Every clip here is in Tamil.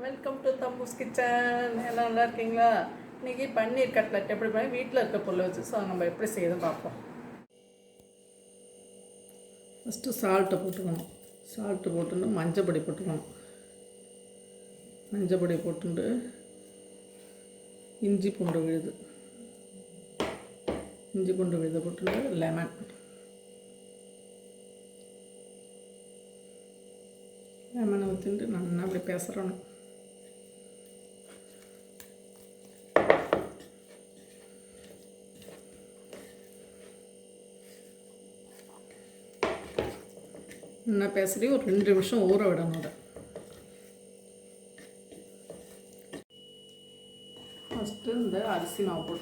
Welcome to தம்பூஸ் kitchen. எல்லாம் நல்லா இருக்கீங்களா? இன்றைக்கி பன்னீர் கட்லட் எப்படி பண்ணி வீட்டில் இருக்க பொருளை வச்சு நம்ம எப்படி செய்யணும் பார்ப்போம். ஃபஸ்ட்டு சால்ட்டை போட்டுக்கணும். சால்ட்டு போட்டுட்டு மஞ்சப்பொடி போட்டுக்கணும். மஞ்சப்பொடி போட்டுட்டு இஞ்சி பூண்டு விழுது போட்டுட்டு லெமனை ஊற்றிட்டு நல்லா அப்படி பேசுகிறணும். என்ன பேசுகிறீ ஒரு 2 நிமிஷம் ஊற விடணும். அதை ஃபஸ்ட்டு இந்த அரிசி மாவு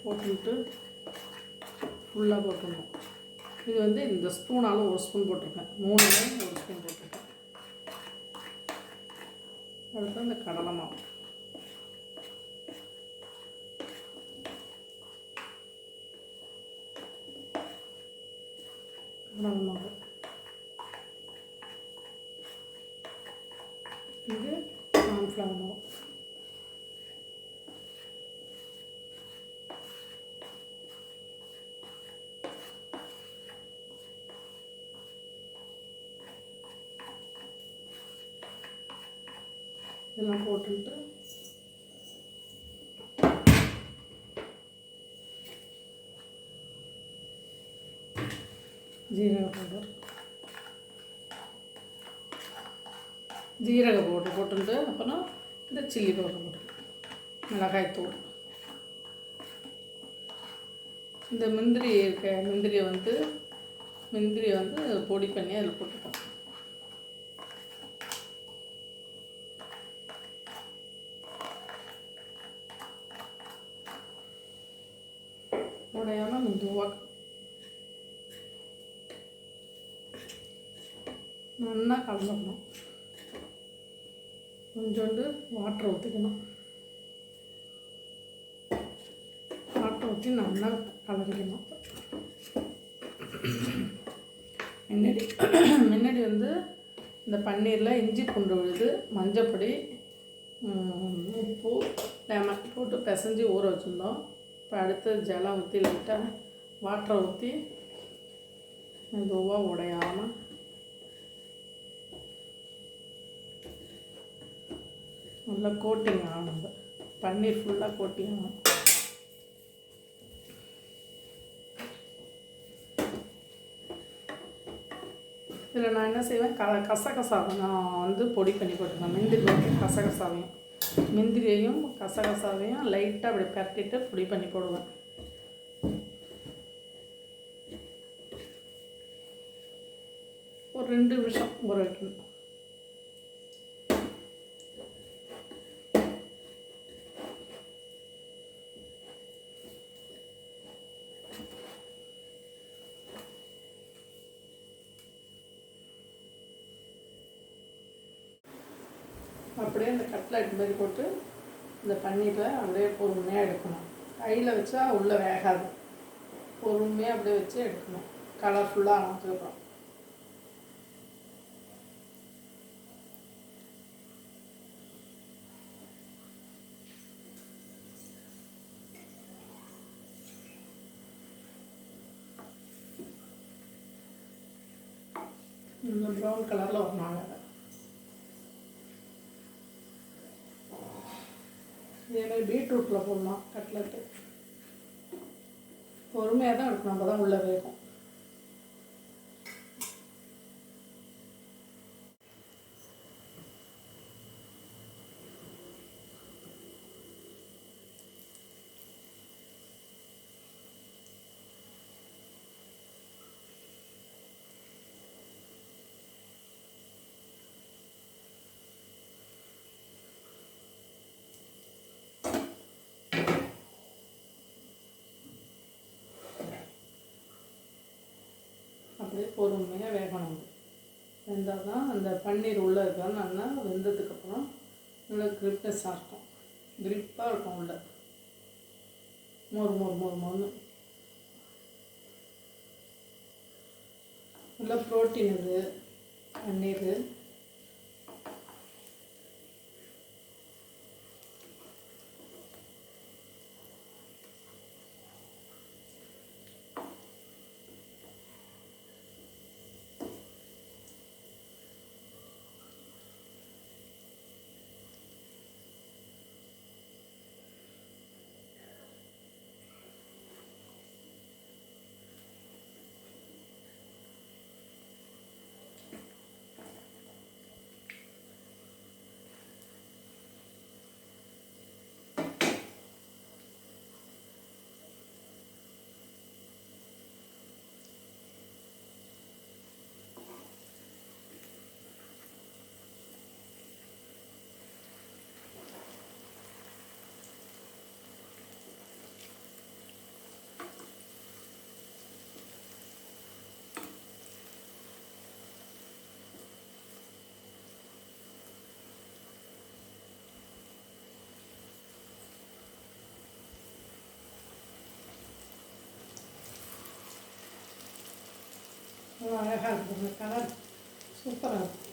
போட்டுட்டு ஃபுல்லாக போட்டுடணும். இது இந்த ஸ்பூனால் 1 ஸ்பூன் போட்டிருக்கேன், 3 1 ஸ்பூன் போட்டிருக்கேன். அடுத்து இந்த கடலை மாவு இது கார்ன்ஃப்ளவர் மாவு. இதெல்லாம் போட்டுட்டு ஜீரக பவுடர் போட்டுட்டு அப்புறம் இந்த சில்லி பவுடர் போட்டுருக்கேன், மிளகாய்த்தூள். இந்த முந்திரியை பொடி பண்ணி அதில் போட்டுப்போம். உடையாமல் மெதுவாக நல்லா கலந்துக்கணும். கொஞ்சோண்டு வாட்டர் ஊற்றிக்கணும். வாட்டர் ஊற்றி நல்லா கலரிக்கணும். முன்னாடி இந்த பன்னீரில் இஞ்சி பூண்டு விழுது, மஞ்சப்பொடி, உப்பு, லெமன் போட்டு பிசைஞ்சு ஊற வச்சுருந்தோம். இப்போ அடுத்து ஜலம் ஊற்றி லைட்டாக வாட்டரை ஊற்றி மெதுவாக உடையாமல் நல்லா கோட்டிங் ஆகணும். பன்னீர் ஃபுல்லாக கோட்டிங் ஆகணும். இதில் நான் என்ன செய்வேன், கசகசாவை நான் பொடி பண்ணி போட்டுருக்கேன். முந்திரியையும் கசகசாவையும் லைட்டாக அப்படி பரட்டிட்டு பொடி பண்ணி போடுவேன். ஒரு 2 நிமிஷம் ஊற வைக்கணும். அப்படியே இந்த கட்லட் மாதிரி போட்டு இந்த பன்னீரில் அப்படியே பொறுமையாக எடுக்கணும். கையில் வச்சா உள்ளே வேகாது. பொறுமையாக அப்படியே வச்சு எடுக்கணும். கலர்ஃபுல்லாக ஆனதுக்கப்புறம் இந்த ப்ரௌன் கலரில் வரணும். இதேமாதிரி பீட்ரூட்டில் போடலாம் கட்லெட்டு. பொறுமையாக தான் எடுக்கணும், அப்போ தான் உள்ள வேகும். அப்படியே பொறுமையாக வேகணும். வெந்தால் தான் அந்த பன்னீர் உள்ளே இருக்கான்னு நல்லா வெந்ததுக்கப்புறம் நல்லா கிரிப்னஸாக இருக்கும், கிரிப்பாக இருக்கும். உள்ள மொறு நல்லா ப்ரோட்டீன் இது பன்னீர். அழகாக இருக்குங்க, கலர் சூப்பராக இருக்கும்.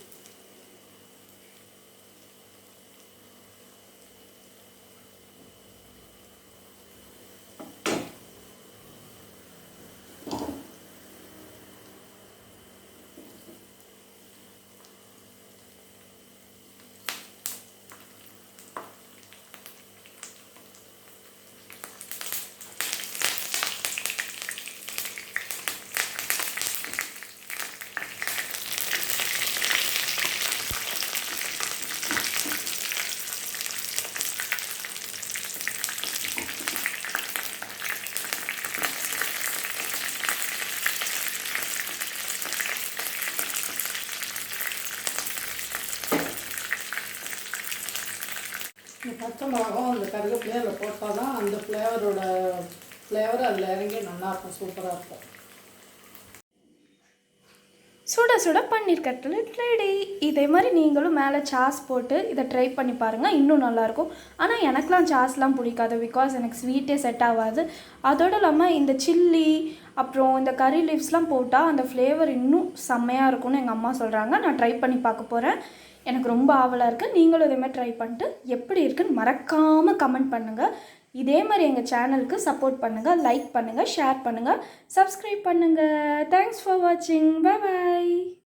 இந்த பச்சை மிளகாவும் அந்த கருவேப்பிலையும் அதில் போட்டால் தான் அந்த ஃப்ளேவர் அதில் இறங்கி நல்லாயிருக்கும், சூப்பராக இருக்கும். சுட சுட பன்னீர் கட்லெட் ரெடி. இதே மாதிரி நீங்களும் மேலே சாஸ் போட்டு இதை ட்ரை பண்ணி பாருங்கள், இன்னும் நல்லாயிருக்கும். ஆனால் எனக்குலாம் சாஸ்லாம் பிடிக்காது, பிகாஸ் எனக்கு ஸ்வீட்டே செட் ஆகாது. அதோடு இல்லாமல் இந்த சில்லி அப்புறம் இந்த கறி லீவ்ஸ்லாம் போட்டால் அந்த ஃப்ளேவர் இன்னும் செம்மையாக இருக்கும்னு எங்கள் அம்மா சொல்கிறாங்க. நான் ட்ரை பண்ணி பார்க்க போகிறேன். எனக்கு ரொம்ப ஆவலாக இருக்குது. நீங்களும் இதே மாதிரி ட்ரை பண்ணிட்டு எப்படி இருக்குன்னு மறக்காமல் கமெண்ட் பண்ணுங்கள். இதே மாதிரி எங்கள் சேனலுக்கு சப்போர்ட் பண்ணுங்கள், லைக் பண்ணுங்கள், ஷேர் பண்ணுங்கள், சப்ஸ்கிரைப் பண்ணுங்கள். தேங்க்ஸ் ஃபார் வாட்சிங். Bye bye.